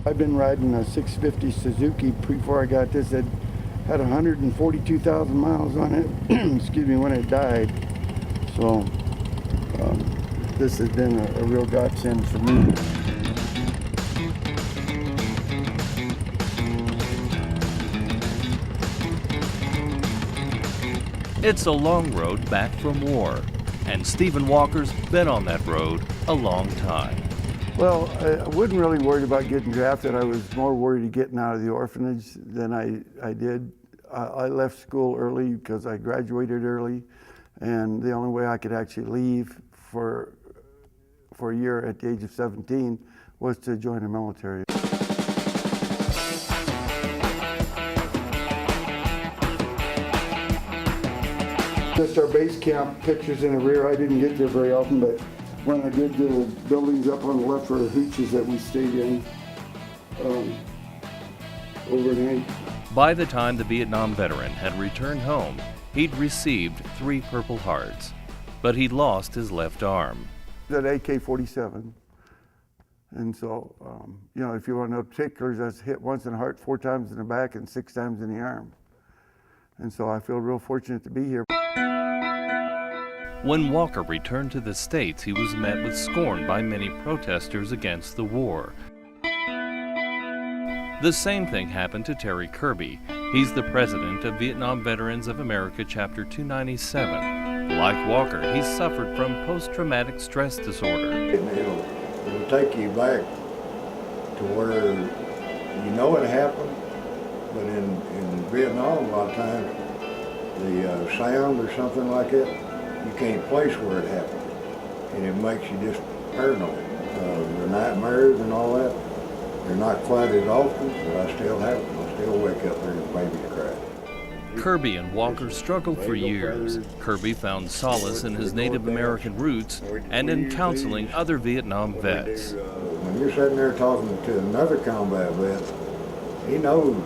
I've been riding a 650 Suzuki before I got this. It had 142,000 miles on it, excuse me, when it died. So this has been a real godsend for me. It's a long road back from war, and Stephen Walker's been on that road a long time. Well, I wasn't really worried about getting drafted. I was more worried of getting out of the orphanage than I did. I left school early because I graduated early, and the only way I could actually leave for a year at the age of 17 was to join the military. Just our base camp pictures in the rear. I didn't get there very often, but when I did, the buildings up on the left were hooches that we stayed in overnight. By the time the Vietnam veteran had returned home, he'd received 3 Purple Hearts, but he'd lost his left arm. That AK-47, and so, you know, if you want to know particulars, I was hit once in the heart, 4 times in the back, and 6 times in the arm. And so I feel real fortunate to be here. When Walker returned to the States, he was met with scorn by many protesters against the war. The same thing happened to Terry Kirby. He's the president of Vietnam Veterans of America, Chapter 297. Like Walker, he's suffered from post-traumatic stress disorder. It'll take you back to where you know it happened, but in Vietnam, a lot of times, the sound or something like that, you can't place where it happened, and it makes you just paranoid. The nightmares and all that, they're not quite as often, but I still have them. I still wake up there and baby cry. Kirby and Walker struggled for years. Kirby found solace in his Native American roots and in counseling other Vietnam vets. When you're sitting there talking to another combat vet, he knows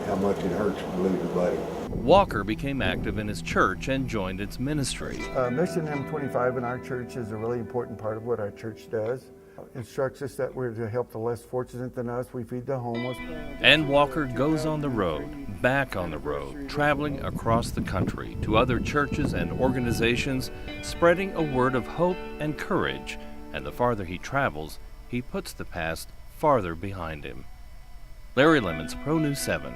how much it hurts to lose a buddy. Walker became active in his church and joined its ministry. Mission M25 in our church is a really important part of what our church does. It instructs us that we're to help the less fortunate than us. We feed the homeless. And Walker goes on the road, back on the road, traveling across the country to other churches and organizations, spreading a word of hope and courage. And the farther he travels, he puts the past farther behind him. Larry Lemmons, Pronews 7.